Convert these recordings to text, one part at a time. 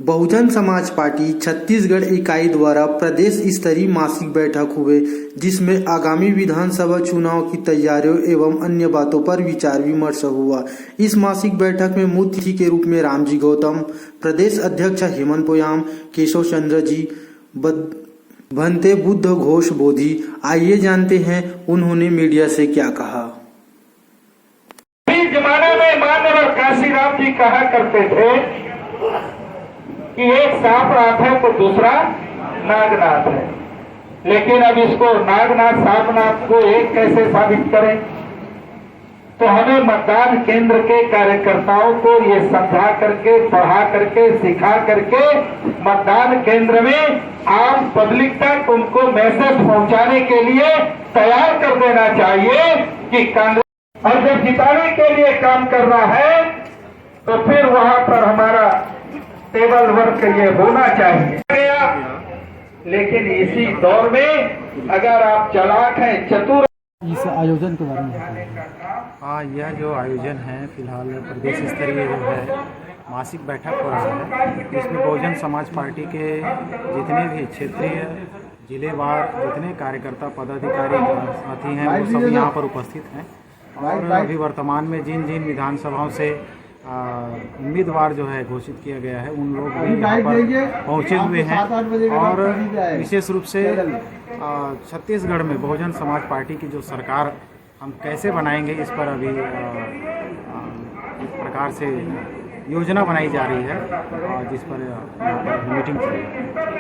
Bahujan Samaj party Chhattisgarh इकाई द्वारा प्रदेश स्तरीय मासिक बैठक हुए, जिसमें आगामी विधानसभा चुनाव की तैयारियों एवं अन्य बातों पर विचार विमर्श हुआ। इस मासिक बैठक में मुख्य अतिथि के रूप में रामजी गौतम, प्रदेश अध्यक्ष हेमंत पोयाम, केशव चंद्र जी, भंते बुद्ध घोष बोधी। आइए जानते हैं उन्होंने मीडिया से क्या कहा। जमाने में माननीय काशीराम जी कहा करते थे कि एक सांपनाथ है तो दूसरा नागनाथ है, लेकिन अब इसको नागनाथ सांपनाथ को एक कैसे साबित करें? तो हमें मतदान केंद्र के कार्यकर्ताओं को ये समझा करके, पढ़ा करके, सिखा करके मतदान केंद्र में आम पब्लिक तक उनको मैसेज पहुंचाने के लिए तैयार कर देना चाहिए कि कांग्रेस, और जब जिताने के लिए काम करना है तो फिर वहां पर हमारा टेबल वर्क ये होना चाहिए। लेकिन इसी दौर में अगर आप चालाक हैं, चतुर। इस आयोजन के बारे में हाँ, यह जो आयोजन है फिलहाल प्रदेश स्तरीय जो है मासिक बैठक हो रहा है, इसमें बहुजन समाज पार्टी के जितने भी क्षेत्रीय जिलेवार जितने कार्यकर्ता पदाधिकारी साथी हैं वो सब यहाँ पर उपस्थित हैं। और अभी वर्तमान में जिन जिन विधानसभाओं से उम्मीदवार जो है घोषित किया गया है उन लोग भी यहाँ पर पहुँचे हुए हैं। और विशेष रूप से छत्तीसगढ़ में बहुजन समाज पार्टी की जो सरकार हम कैसे बनाएंगे, इस पर अभी इस प्रकार से योजना बनाई जा रही है, जिस पर मीटिंग चल रही है।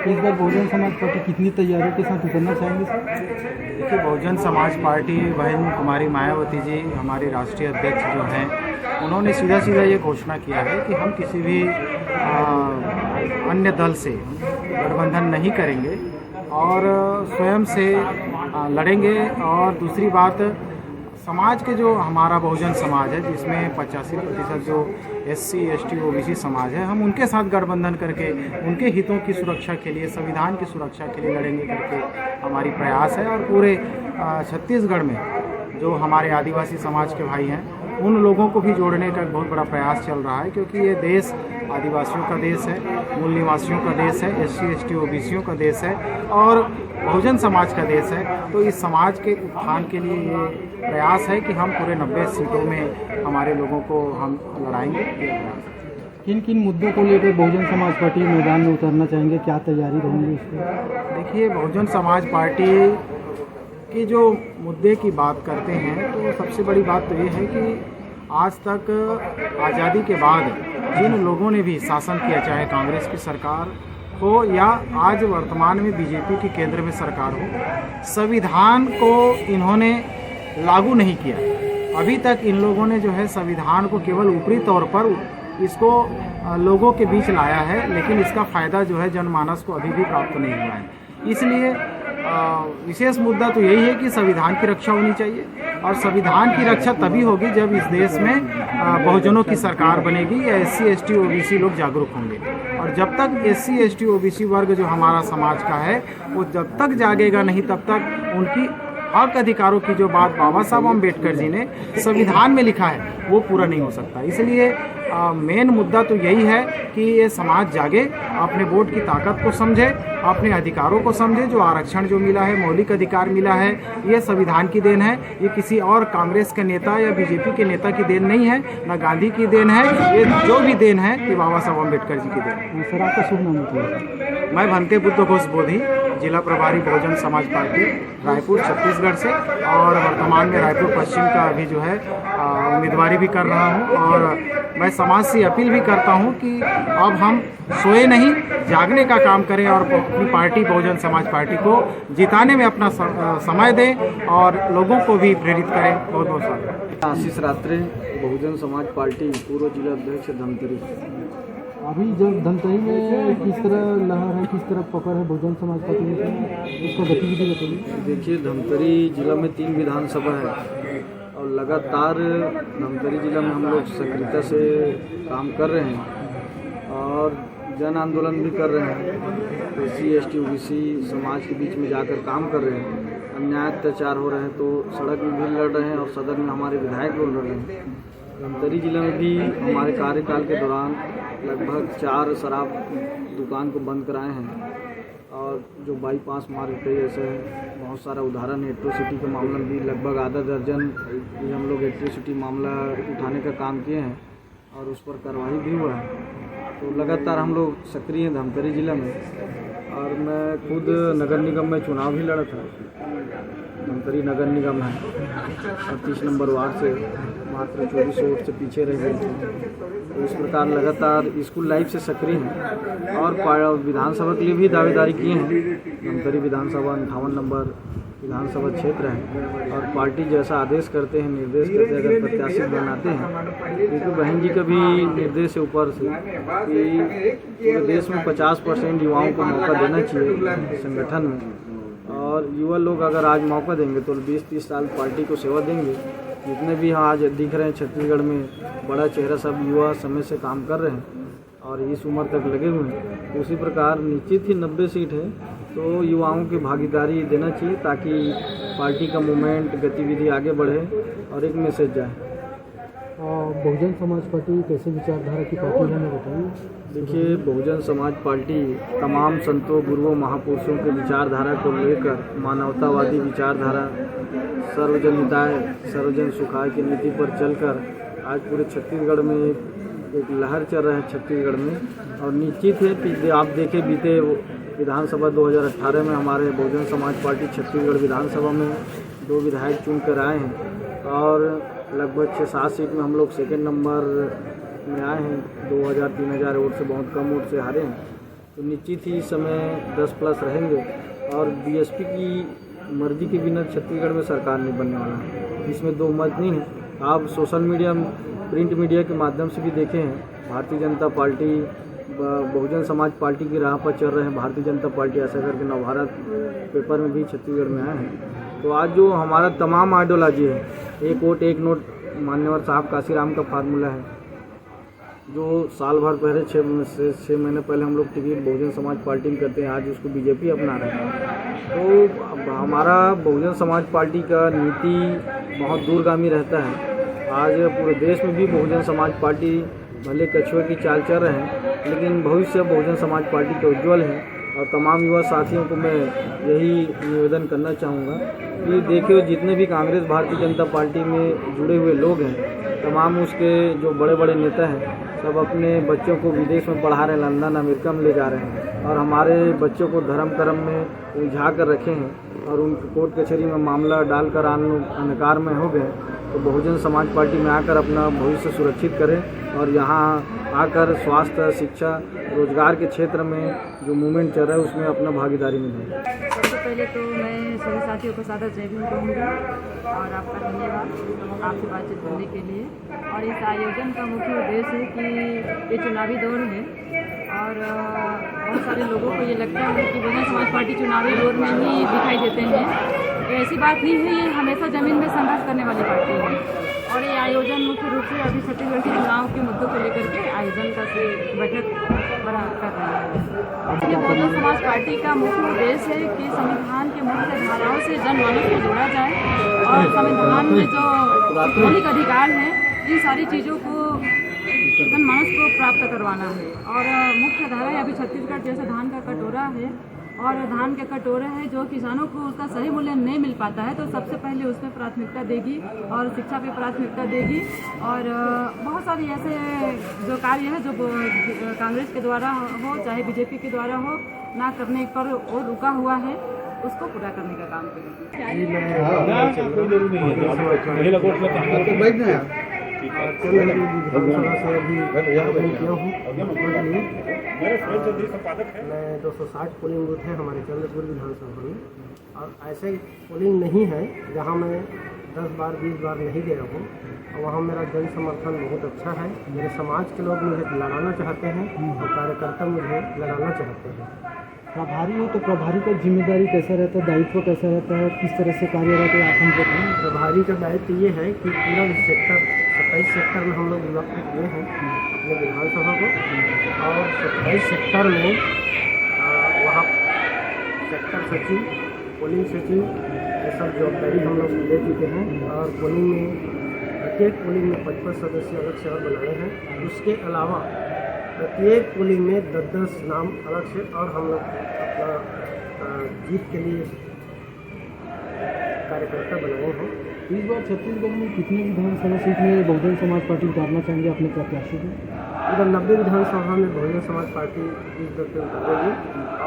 इस बार बहुजन समाज पार्टी कितनी तैयारियों के साथ उतरना चाहेंगे? देखिए, बहुजन समाज पार्टी बहन कुमारी मायावती जी हमारी राष्ट्रीय अध्यक्ष जो हैं, उन्होंने सीधा ये घोषणा किया है कि हम किसी भी अन्य दल से गठबंधन नहीं करेंगे और स्वयं से लड़ेंगे। और दूसरी बात, समाज के जो हमारा बहुजन समाज है जिसमें 85% जो SC, ST, OBC समाज है, हम उनके साथ गठबंधन करके उनके हितों की सुरक्षा के लिए, संविधान की सुरक्षा के लिए लड़ेंगे करके हमारी प्रयास है। और पूरे छत्तीसगढ़ में जो हमारे आदिवासी समाज के भाई हैं उन लोगों को भी जोड़ने का बहुत बड़ा प्रयास चल रहा है, क्योंकि ये देश आदिवासियों का देश है, मूल निवासियों का देश है, SC, ST, OBCयों का देश है और बहुजन समाज का देश है। तो इस समाज के उत्थान के लिए ये प्रयास है कि हम पूरे 90 सीटों में हमारे लोगों को हम लड़ाएंगे। किन किन मुद्दों को लेकर बहुजन समाज पार्टी मैदान में उतरना चाहेंगे, क्या तैयारी रहेंगी उसकी? देखिए, बहुजन समाज पार्टी की जो मुद्दे की बात करते हैं तो सबसे बड़ी बात तो ये है कि आज तक आज़ादी के बाद जिन लोगों ने भी शासन किया, चाहे कांग्रेस की सरकार हो या आज वर्तमान में बीजेपी की केंद्र में सरकार हो, संविधान को इन्होंने लागू नहीं किया। अभी तक इन लोगों ने जो है संविधान को केवल ऊपरी तौर पर इसको लोगों के बीच लाया है, लेकिन इसका फ़ायदा जो है जनमानस को अभी भी प्राप्त नहीं हुआ है। इसलिए विशेष मुद्दा तो यही है कि संविधान की रक्षा होनी चाहिए, और संविधान की रक्षा तभी होगी जब इस देश में बहुजनों की सरकार बनेगी या SC, ST, OBC लोग जागरूक होंगे। और जब तक SC, ST, OBC वर्ग जो हमारा समाज का है वो जब तक जागेगा नहीं, तब तक उनकी हक अधिकारों की जो बात बाबा साहब अम्बेडकर जी ने संविधान में लिखा है वो पूरा नहीं हो सकता। इसलिए मेन मुद्दा तो यही है कि ये समाज जागे, अपने वोट की ताकत को समझे, अपने अधिकारों को समझे। जो आरक्षण जो मिला है, मौलिक अधिकार मिला है, ये संविधान की देन है, ये किसी और कांग्रेस के नेता या बीजेपी के नेता की देन नहीं है, न गांधी की देन है। ये जो भी देन है ये बाबा साहब अम्बेडकर जी की देन है। सर, आपका शुभ नाम बताइए। मैं भंते बुद्ध घोष बोधी, जिला प्रभारी बहुजन समाज पार्टी रायपुर छत्तीसगढ़ से, और वर्तमान में रायपुर पश्चिम का अभी जो है उम्मीदवारी भी कर रहा हूँ। और मैं समाज से अपील भी करता हूँ कि अब हम सोए नहीं, जागने का काम करें और अपनी पार्टी बहुजन समाज पार्टी को जिताने में अपना समय दें और लोगों को भी प्रेरित करें। बहुत बहुत स्वागत। आशीष रात्रे, बहुजन समाज पार्टी पूर्व जिला अध्यक्ष धमतरी। अभी जब धमतरी में किस तरह लहर है, किस तरह पकड़ है बहुजन समाज पार्टी में, उसका गतिविधि बताइए। देखिए, धमतरी जिला में 3 विधानसभा है और लगातार धमतरी जिला में हम लोग सक्रियता से काम कर रहे हैं और जन आंदोलन भी कर रहे हैं। SC, ST, OBC समाज के बीच में जाकर काम कर रहे हैं। अन्याय अत्याचार हो रहे हैं तो सड़क में भी लड़ रहे हैं और सदन में हमारे विधायक लोग लड़ रहे हैं। धमतरी जिले में भी हमारे कार्यकाल के दौरान लगभग 4 शराब दुकान को बंद कराए हैं और जो बाईपास मार्ग कई ऐसे बहुत सारा उदाहरण है। एट्रोसिटी के मामले में भी लगभग आधा दर्जन भी हम लोग एट्रोसिटी मामला उठाने का काम किए हैं और उस पर कार्रवाई भी हुआ है। तो लगातार हम लोग सक्रिय हैं धमतरी जिले में और मैं खुद नगर निगम में चुनाव भी लड़ा था। धमतरी नगर निगम है 38 नंबर वार्ड से मात्र 24 वोट से पीछे रह गए थे। तो इस प्रकार लगातार स्कूल लाइफ से सक्रिय हैं और विधानसभा के लिए भी दावेदारी किए हैं। धमतरी विधानसभा 58 नंबर विधानसभा क्षेत्र है और पार्टी जैसा आदेश करते हैं, निर्देश करते हैं, अगर प्रत्याशी बनाते हैं, क्योंकि बहन जी का भी निर्देश है ऊपर से कि पूरे देश में 50% युवाओं को मौका देना चाहिए संगठन में। और युवा लोग अगर आज मौका देंगे तो 20-30 साल पार्टी को सेवा देंगे। जितने भी आज दिख रहे हैं छत्तीसगढ़ में बड़ा चेहरा सब युवा समय से काम कर रहे हैं और इस उम्र तक लगे हुए हैं। उसी प्रकार निश्चित ही 90 सीट है तो युवाओं की भागीदारी देना चाहिए ताकि पार्टी का मूवमेंट गतिविधि आगे बढ़े और एक मैसेज जाए। बहुजन समाज पार्टी कैसे विचारधारा की पार्टी है, हमें बताइए। देखिए, बहुजन समाज पार्टी तमाम संतों, गुरुओं, महापुरुषों की विचारधारा को लेकर मानवतावादी विचारधारा, सर्वजन हिताय सर्वजन सुखाय की नीति पर चलकर आज पूरे छत्तीसगढ़ में एक लहर चल रहा है छत्तीसगढ़ में। और निश्चित है कि आप देखें बीते विधानसभा 2018 में हमारे बहुजन समाज पार्टी छत्तीसगढ़ विधानसभा में 2 विधायक चुन कर आए हैं और लगभग 6-7 सीट में हम लोग सेकेंड नंबर में आए हैं। 2000-3000 वोट से बहुत कम वोट से हारे हैं। तो निश्चित ही इस समय 10+ रहेंगे और बीएसपी की मर्जी के बिना छत्तीसगढ़ में सरकार नहीं बनने वाला है, इसमें 2 मत नहीं है। आप सोशल मीडिया, प्रिंट मीडिया के माध्यम से भी देखे हैं, भारतीय जनता पार्टी बहुजन समाज पार्टी की राह पर चल रहे हैं। भारतीय जनता पार्टी ऐसा करके नवभारत पेपर में भी छत्तीसगढ़ में आए हैं। तो आज जो हमारा तमाम आइडियोलॉजी है, 1 वोट 1 नोट मान्यवर साहब काशीराम का फार्मूला है, जो साल भर पहले 6 महीने पहले हम लोग टिकट बहुजन समाज पार्टी में करते हैं, आज उसको बीजेपी अपना रहे हैं। तो हमारा बहुजन समाज पार्टी का नीति बहुत दूरगामी रहता है। आज पूरे देश में भी बहुजन समाज पार्टी भले कछुए की चाल चल रहे हैं, लेकिन भविष्य बहुजन समाज पार्टी का उज्ज्वल है। और तमाम युवा साथियों को मैं यही निवेदन करना चाहूँगा कि देखिए, जितने भी कांग्रेस भारतीय जनता पार्टी में जुड़े हुए लोग हैं, तमाम उसके जो बड़े बड़े नेता हैं, सब अपने बच्चों को विदेश में पढ़ा रहे हैं, लंदन अमेरिका में ले जा रहे हैं और हमारे बच्चों को धर्म कर्म में उलझा कर रखे हैं और उनके कोर्ट कचहरी में मामला डालकर अनकार में हो गए। तो बहुजन समाज पार्टी में आकर अपना भविष्य सुरक्षित करें और यहाँ आकर स्वास्थ्य, शिक्षा, रोजगार के क्षेत्र में जो मूवमेंट चल रहा है उसमें अपना भागीदारी निभाएं। सबसे पहले तो मैं सभी साथियों को सादर जय भीम कहूँगी और आपका धन्यवाद आपसे बातचीत करने के लिए। और इस आयोजन का मुख्य उद्देश्य है कि ये चुनावी दौर है और बहुत सारे लोगों को ये लगता है कि बहुजन समाज पार्टी चुनावी दौर में ही दिखाई देते हैं। तो ऐसी बात नहीं है, ये हमेशा ज़मीन में संघर्ष करने वाली पार्टी है। और ये आयोजन मुख्य रूप से अभी छत्तीसगढ़ के चुनाव के मुद्दों को लेकर के आयोजन का बैठक बना कर रहा है। ये बहुजन समाज पार्टी का मुख्य उद्देश्य है कि संविधान के मुख्य धाराओं से जनमानस को जोड़ा जाए और संविधान में जो मौलिक अधिकार हैं, इन सारी चीज़ों को जनमानस को प्राप्त करवाना है। और मुख्य धारा है अभी छत्तीसगढ़ जैसे धान का कटोरा है और धान के कटोरे है जो किसानों को उसका सही मूल्य नहीं मिल पाता है, तो सबसे पहले उसमें प्राथमिकता देगी और शिक्षा पे प्राथमिकता देगी। और बहुत सारी ऐसे जो कार्य है जो कांग्रेस के द्वारा हो चाहे बीजेपी के द्वारा हो, ना करने पर और रुका हुआ है, उसको पूरा करने का काम करेगी। मैं 260 पोलिंग बूथ है हमारे चंद्रपुर विधानसभा में और ऐसे पोलिंग नहीं है जहां मैं 10 बार 20 बार नहीं गया हूं और वहां मेरा जन समर्थन बहुत अच्छा है। मेरे समाज के लोग मुझे लड़ाना चाहते हैं और कार्यकर्ता मुझे लड़ाना चाहते हैं। प्रभारी हो तो प्रभारी का जिम्मेदारी कैसा रहता है, दायित्व कैसा रहता है, किस तरह से कार्य रहता है, आप हम बताएं। प्रभारी का दायित्व ये है कि पूरा सेक्टर 27 सेक्टर में हम लोग विभक्त किए हैं अपने विधानसभा को और 27 सेक्टर में वहाँ सेक्टर सचिव, पोलिंग सचिव ये सब जवाबदारी हम लोग ले चुके हैं और पोलिंग में एक पोलिंग में 55 सदस्य अलग से और बनाए हैं। उसके अलावा प्रत्येक पोलिंग में 10-10 नाम अलग से और हम लोग अपना जीत के लिए कार्यकर्ता बनाए हैं। इस बार छत्तीसगढ़ में कितने विधानसभा सीट में बहुजन समाज पार्टी उतारना चाहेंगे अपने प्रत्याशी को? इधर 90 विधानसभा में बहुजन समाज पार्टी इस दर पर उतारेगी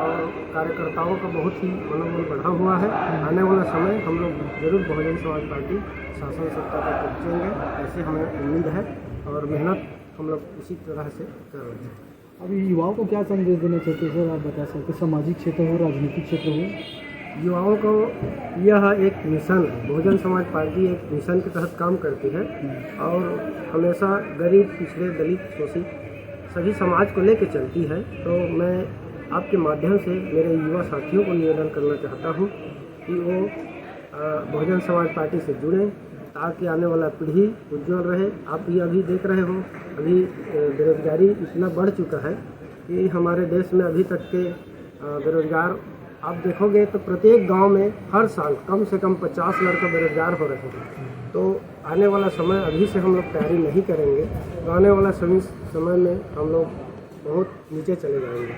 और कार्यकर्ताओं का बहुत ही मनोबल बढ़ा हुआ है। आने वाला समय हम लोग जरूर बहुजन समाज पार्टी शासन सत्ता पर पहुँचेंगे, ऐसे हमें उम्मीद है और मेहनत हम लोग इसी तरह से कर रहे हैं। अभी युवाओं को क्या संदेश देना चाहते हैं सर, आप बता सकते? सामाजिक क्षेत्र हो, राजनीतिक क्षेत्र हो, युवाओं को यह एक मिशन है। बहुजन समाज पार्टी एक मिशन के तहत काम करती है और हमेशा गरीब, पिछड़े, दलित, शोषित सभी समाज को लेकर चलती है। तो मैं आपके माध्यम से मेरे युवा साथियों को निवेदन करना चाहता हूँ कि वो बहुजन समाज पार्टी से जुड़ें ताकि आने वाला पीढ़ी उज्जवल रहे। आप भी अभी देख रहे हो, अभी बेरोजगारी इतना बढ़ चुका है कि हमारे देश में अभी तक के बेरोजगार आप देखोगे तो प्रत्येक गांव में हर साल कम से कम 50 लड़के बेरोजगार हो रहे हैं। तो आने वाला समय अभी से हम लोग तैयारी नहीं करेंगे तो आने वाला समय में हम लोग बहुत नीचे चले जाएंगे।